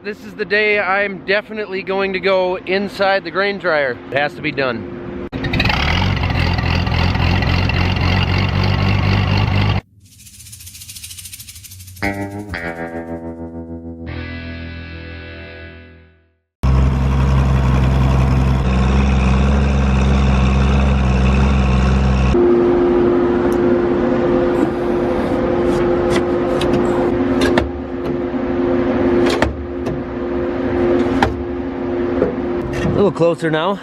this is the day I'm definitely going to go inside the grain dryer. It has to be done. A little closer now.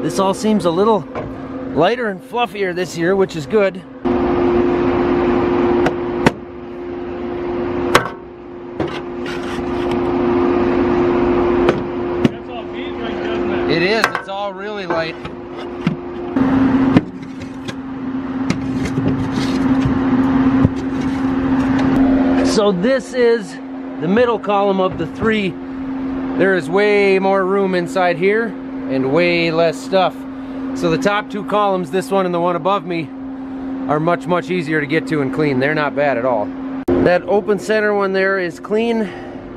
This all seems a little lighter and fluffier this year, which is good. That's all bead ring, doesn't it? It is, it's all really light. So this is the middle column of the three. There is way more room inside here and way less stuff. So the top two columns, this one and the one above me, are much, much easier to get to and clean. They're not bad at all. That open center one there is clean.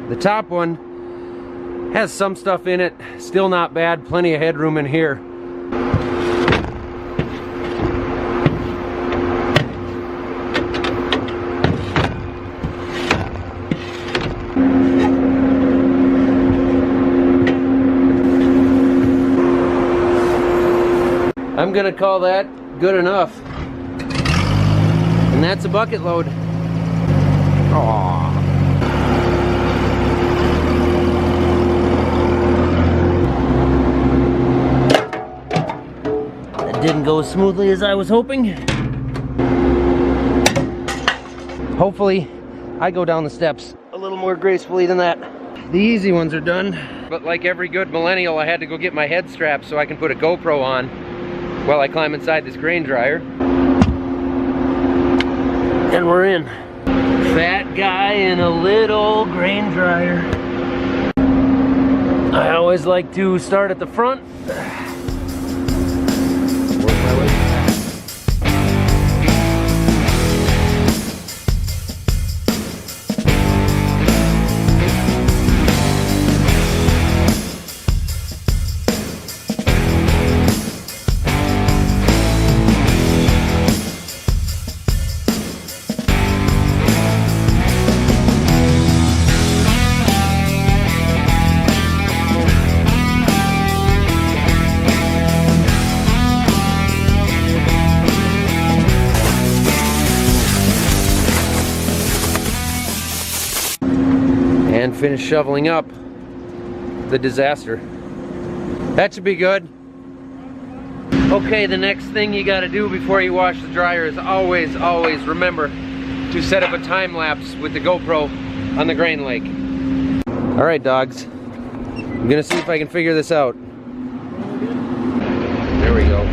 The top one has some stuff in it, still not bad, plenty of headroom in here. I'm gonna call that good enough. And that's a bucket load. Aww. That didn't go as smoothly as I was hoping. Hopefully, I go down the steps a little more gracefully than that. The easy ones are done. But like every good millennial, I had to go get my head strap so I can put a GoPro on while I climb inside this grain dryer. And we're in. Fat guy in a little grain dryer. I always like to start at the front. Work my way back. And finish shoveling up the disaster. That should be good. Okay, the next thing you gotta do before you wash the dryer is always remember to set up a time lapse with the GoPro on the grain lake. All right, dogs. I'm gonna see if I can figure this out. There we go.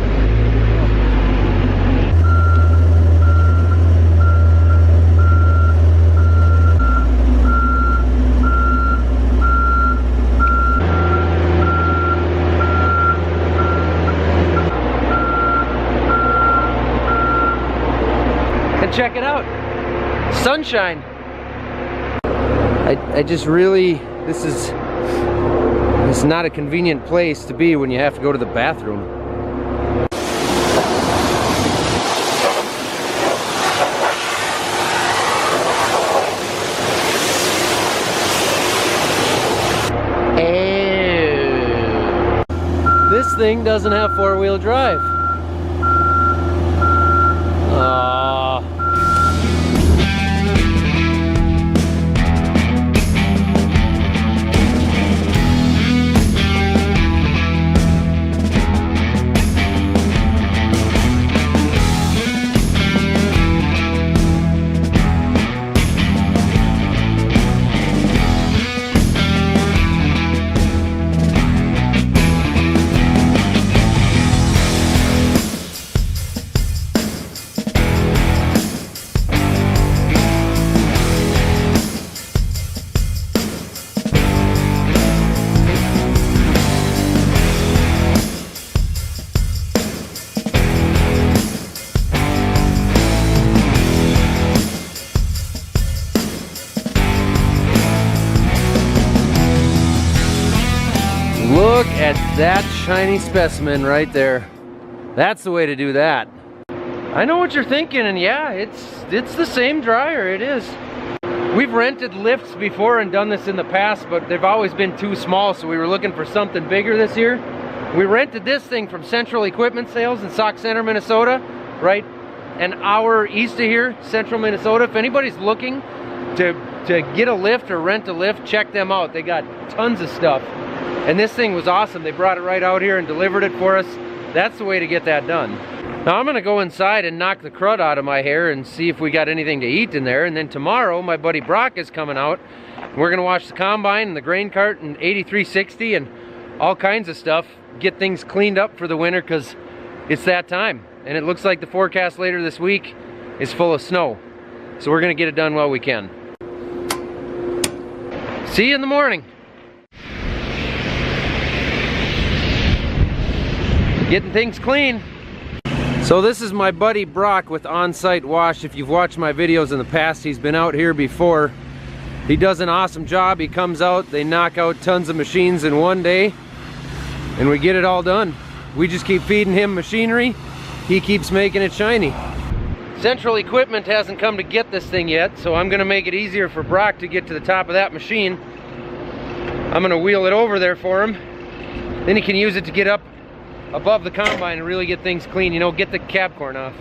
Check it out, sunshine. I just really, this is not a convenient place to be when you have to go to the bathroom. Ew. This thing doesn't have four-wheel drive. Look at that shiny specimen right there. That's the way to do that. I know what you're thinking, and yeah, it's the same dryer, it is. We've rented lifts before and done this in the past, but they've always been too small, so we were looking for something bigger this year. We rented this thing from Central Equipment Sales in Sauk Center, Minnesota, right an hour east of here, Central Minnesota. If anybody's looking to get a lift or rent a lift, check them out. They got tons of stuff. And this thing was awesome. They brought it right out here and delivered it for us. That's the way to get that done. Now I'm gonna go inside and knock the crud out of my hair and see if we got anything to eat in there. And then tomorrow, my buddy Brock is coming out. We're gonna wash the combine and the grain cart and 8360 and all kinds of stuff. Get things cleaned up for the winter because it's that time. And it looks like the forecast later this week is full of snow. So we're gonna get it done while we can. See you in the morning. Getting things clean. So this is my buddy Brock with On-Site Wash. If you've watched my videos in the past, he's been out here before. He does an awesome job. He comes out, they knock out tons of machines in one day, and we get it all done. We just keep feeding him machinery. He keeps making it shiny. Central Equipment hasn't come to get this thing yet, so I'm gonna make it easier for Brock to get to the top of that machine. I'm gonna wheel it over there for him. Then he can use it to get up above the combine and really get things clean, you know, get the cab corn off.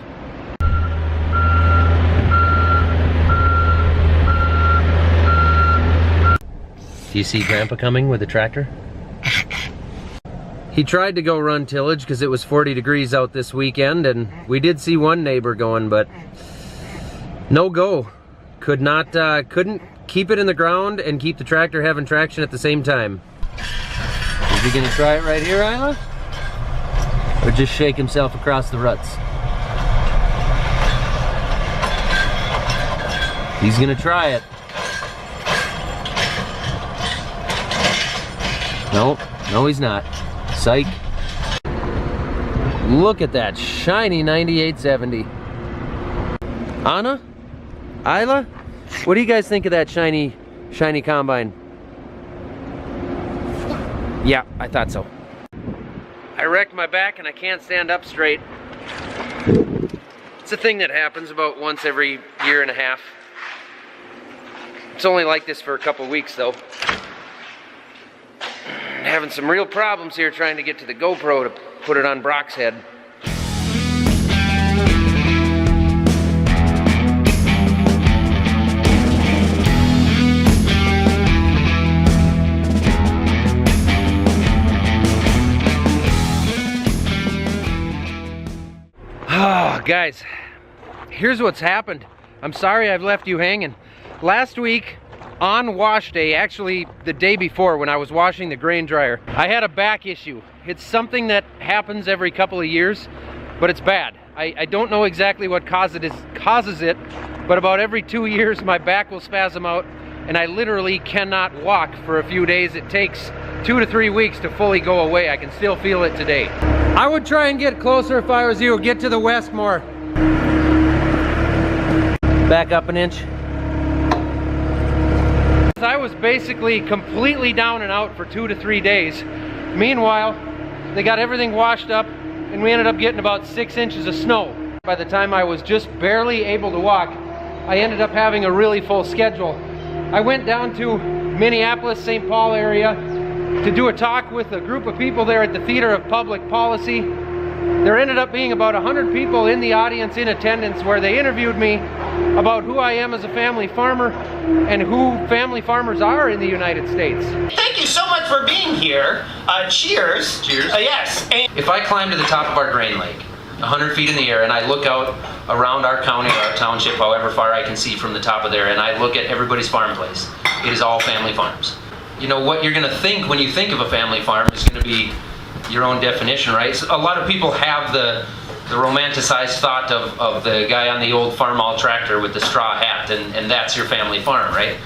Do you see Grandpa coming with the tractor? He tried to go run tillage because it was 40 degrees out this weekend, and we did see one neighbor going, but no go. Couldn't keep it in the ground and keep the tractor having traction at the same time. Is he gonna try it right here, Isla? Or just shake himself across the ruts? He's gonna try it. No, he's not. Psych. Look at that shiny 9870. Anna? Isla? What do you guys think of that shiny combine? Yeah, I thought so. I wrecked my back and I can't stand up straight. It's a thing that happens about once every year and a half. It's only like this for a couple weeks though. Having some real problems here trying to get to the GoPro to put it on Brock's head. Guys, here's what's happened. I'm sorry I've left you hanging. Last week on wash day, actually the day before when I was washing the grain dryer, I had a back issue. It's something that happens every couple of years, but it's bad. I don't know exactly what causes it, but about every 2 years my back will spasm out and I literally cannot walk for a few days. It takes 2 to 3 weeks to fully go away. I can still feel it today. I would try and get closer if I was you. Get to the west more. Back up an inch. I was basically completely down and out for 2 to 3 days. Meanwhile, they got everything washed up and we ended up getting about 6 inches of snow. By the time I was just barely able to walk, I ended up having a really full schedule. I went down to Minneapolis, St. Paul area to do a talk with a group of people there at the Theater of Public Policy. There ended up being about 100 people in the audience in attendance where they interviewed me about who I am as a family farmer and who family farmers are in the United States. Thank you so much for being here. Cheers. Cheers. Yes. If I climb to the top of our grain lake, 100 feet in the air, and I look out around our county or our township, however far I can see from the top of there, and I look at everybody's farm place, it is all family farms. You know, what you're going to think when you think of a family farm is going to be your own definition, right? So a lot of people have the romanticized thought of the guy on the old farm-all tractor with the straw hat, and that's your family farm, right?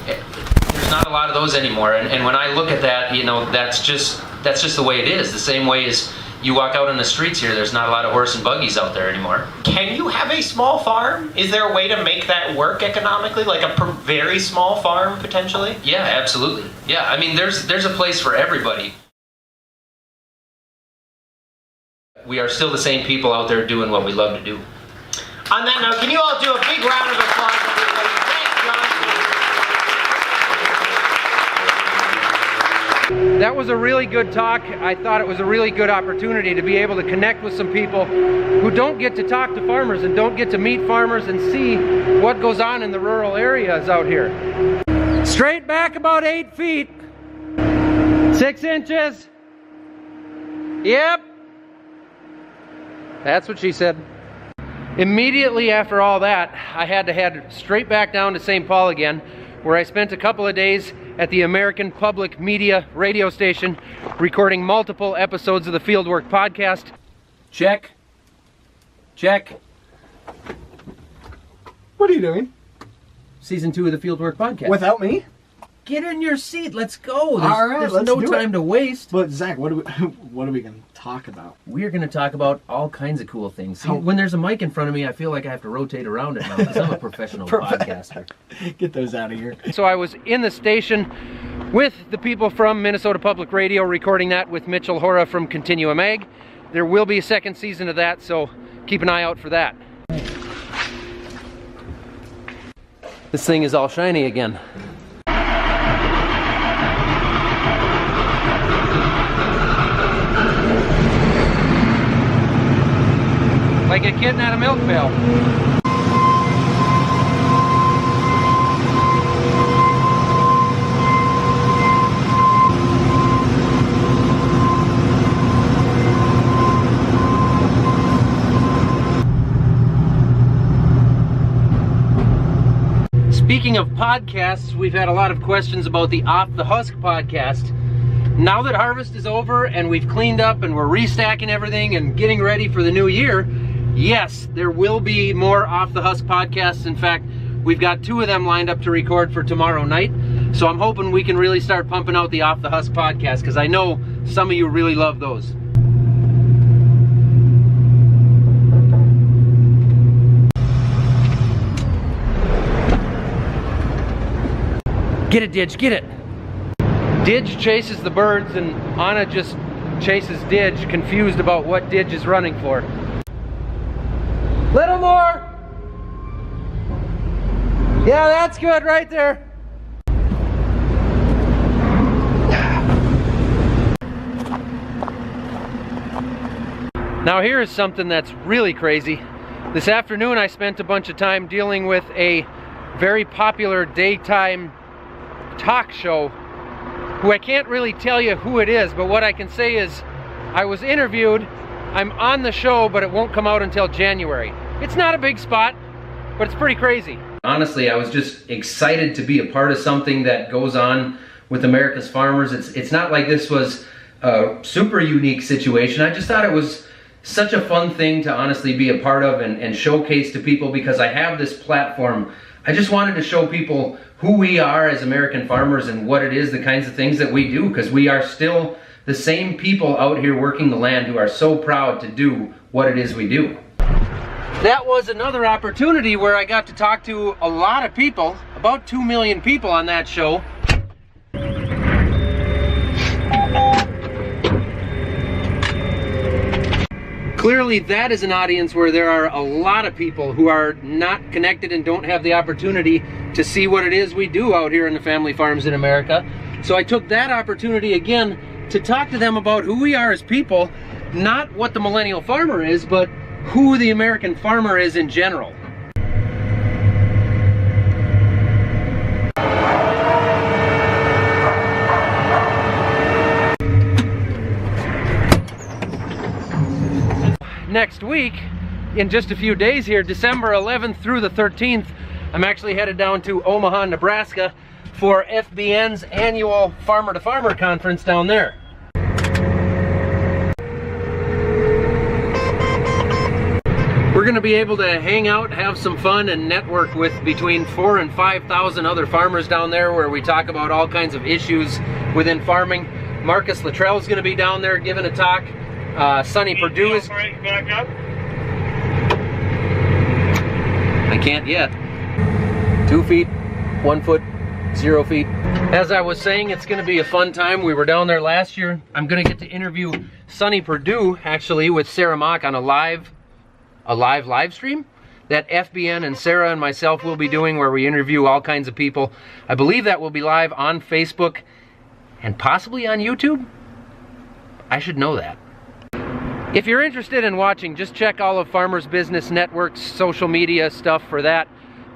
There's not a lot of those anymore, and when I look at that, you know, that's just the way it is. The same way as you walk out on the streets here, there's not a lot of horse and buggies out there anymore. Can you have a small farm? Is there a way to make that work economically? Like a very small farm, potentially? Yeah, absolutely. Yeah, I mean, there's a place for everybody. we are still the same people out there doing what we love to do. On that note, can you all do a big round of applause, everybody? Thanks, John. That was a really good talk. I thought it was a really good opportunity to be able to connect with some people who don't get to talk to farmers and don't get to meet farmers and see what goes on in the rural areas out here. Straight back about 8 feet. 6 inches. Yep. That's what she said. Immediately after all that, I had to head straight back down to St. Paul again, where I spent a couple of days at the American Public Media radio station recording multiple episodes of the Fieldwork podcast. Check. Check. What are you doing? Season 2 of the Fieldwork podcast. Without me? Get in your seat. Let's go. There's, All right, there's let's no do time it. to waste. But Zach, what are we going to talk about? We're going to talk about all kinds of cool things. See, How- when there's a mic in front of me, I feel like I have to rotate around it now because I'm a professional podcaster. Get those out of here. So I was in the station with the people from Minnesota Public Radio, recording that with Mitchell Hora from Continuum Ag. There will be a second season of that, so keep an eye out for that. This thing is all shiny again. Like a kitten at a milk pail. Speaking of podcasts, we've had a lot of questions about the Off the Husk podcast. Now that harvest is over and we've cleaned up and we're restacking everything and getting ready for the new year, yes, there will be more Off the Husk podcasts. In fact, we've got 2 of them lined up to record for tomorrow night. So I'm hoping we can really start pumping out the Off the Husk podcast because I know some of you really love those. Get it, Didge, get it. Didge chases the birds and Anna just chases Didge, confused about what Didge is running for. Little more. Yeah, that's good right there. Now here is something that's really crazy. This afternoon I spent a bunch of time dealing with a very popular daytime talk show who I can't really tell you who it is, but what I can say is I was interviewed, I'm on the show, but it won't come out until January. It's not a big spot, but it's pretty crazy. Honestly, I was just excited to be a part of something that goes on with America's farmers. It's not like this was a super unique situation. I just thought it was such a fun thing to honestly be a part of and showcase to people because I have this platform. I just wanted to show people who we are as American farmers and what it is, the kinds of things that we do, because we are still the same people out here working the land who are so proud to do what it is we do. That was another opportunity where I got to talk to a lot of people, about 2 million people on that show. Clearly that is an audience where there are a lot of people who are not connected and don't have the opportunity to see what it is we do out here in the family farms in America. So I took that opportunity again to talk to them about who we are as people, not what the millennial farmer is, but who the American farmer is in general. Next week, in just a few days here, December 11th through the 13th, I'm actually headed down to Omaha, Nebraska for FBN's annual Farmer to Farmer conference down there. We're going to be able to hang out, have some fun, and network with between 4,000 and 5,000 other farmers down there where we talk about all kinds of issues within farming. Marcus Luttrell is going to be down there giving a talk. Sonny Perdue is... Back up. I can't yet. 2 feet, 1 foot, 0 feet. As I was saying, it's going to be a fun time. We were down there last year. I'm going to get to interview Sonny Perdue, actually, with Sarah Mock on a live stream that FBN and Sarah and myself will be doing, where we interview all kinds of people. I believe that will be live on Facebook and possibly on YouTube. I should know that. If you're interested in watching, just check all of Farmers Business Network's social media stuff for that.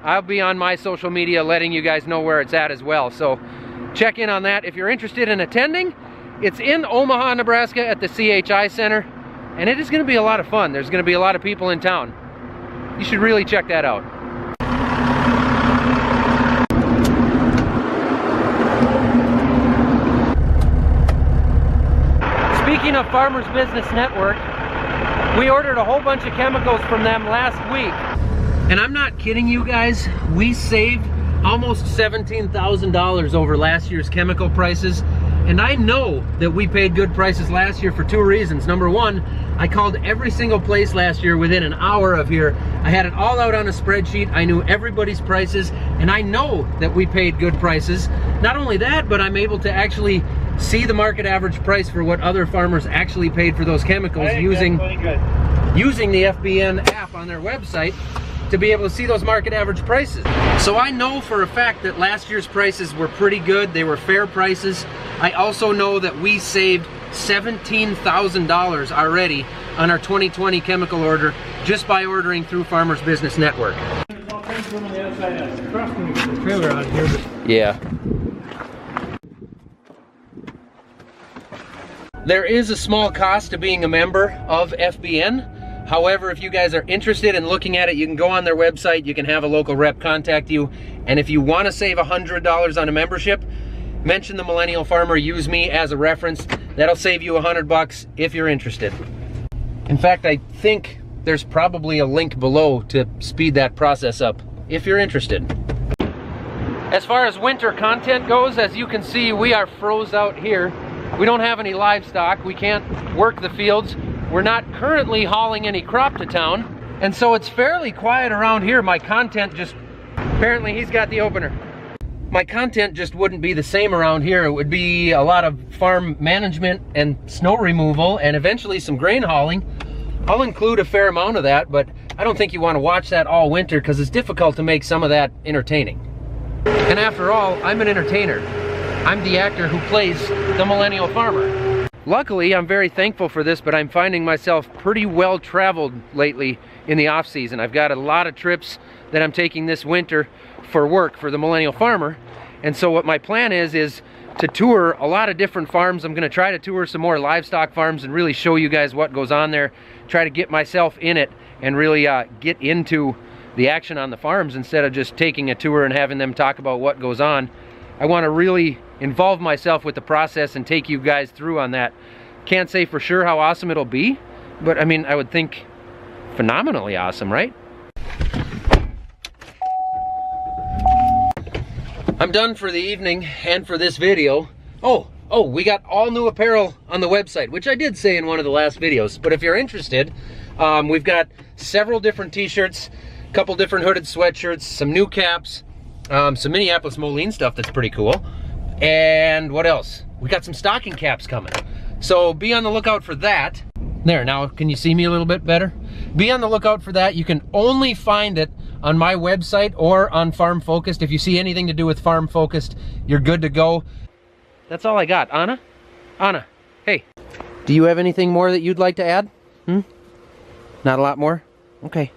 I'll be on my social media letting you guys know where it's at as well. So check in on that. If you're interested in attending, it's in Omaha, Nebraska at the CHI Center, and it is going to be a lot of fun. There's going to be a lot of people in town. You should really check that out. Speaking of Farmers Business Network, we ordered a whole bunch of chemicals from them last week. And I'm not kidding you guys, we saved almost $17,000 over last year's chemical prices. And I know that we paid good prices last year for two reasons. Number one, I called every single place last year within an hour of here. I had it all out on a spreadsheet. I knew everybody's prices, and I know that we paid good prices. Not only that, but I'm able to actually see the market average price for what other farmers actually paid for those chemicals using the FBN app on their website to be able to see those market average prices. So I know for a fact that last year's prices were pretty good. They were fair prices. I also know that we saved $17,000 already on our 2020 chemical order just by ordering through Farmers Business Network. Yeah. There is a small cost to being a member of FBN. However, if you guys are interested in looking at it, you can go on their website, you can have a local rep contact you, and if you want to save $100 on a membership, mention the Millennial Farmer, use me as a reference. That'll save you $100 if you're interested. In fact, I think there's probably a link below to speed that process up if you're interested. As far as winter content goes, as you can see, we are froze out here. We don't have any livestock. We can't work the fields. We're not currently hauling any crop to town, and so it's fairly quiet around here. My content just, apparently he's got the opener. My content just wouldn't be the same around here. It would be a lot of farm management and snow removal and eventually some grain hauling. I'll include a fair amount of that, but I don't think you want to watch that all winter because it's difficult to make some of that entertaining. And after all, I'm an entertainer. I'm the actor who plays the Millennial Farmer. Luckily, I'm very thankful for this, but I'm finding myself pretty well traveled lately in the off season. I've got a lot of trips that I'm taking this winter for work for the Millennial Farmer. And so what my plan is to tour a lot of different farms. I'm gonna try to tour some more livestock farms and really show you guys what goes on there. Try to get myself in it and really get into the action on the farms instead of just taking a tour and having them talk about what goes on. I want to really involve myself with the process and take you guys through on that. Can't say for sure how awesome it'll be, but I mean, I would think phenomenally awesome, right? I'm done for the evening and for this video. Oh, we got all new apparel on the website, which I did say in one of the last videos, but if you're interested, we've got several different t-shirts, a couple different hooded sweatshirts, some new caps, some Minneapolis Moline stuff that's pretty cool. And what else? We got some stocking caps coming. So be on the lookout for that. There, now can you see me a little bit better? Be on the lookout for that. You can only find it on my website or on Farm Focused. If you see anything to do with Farm Focused, you're good to go. That's all I got. Anna? Anna, hey. Do you have anything more that you'd like to add? Not a lot more? Okay.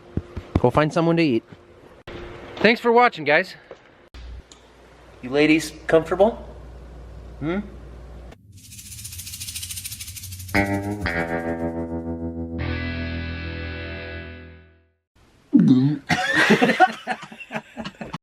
Go find someone to eat. Thanks for watching, guys. You ladies comfortable? Hmm?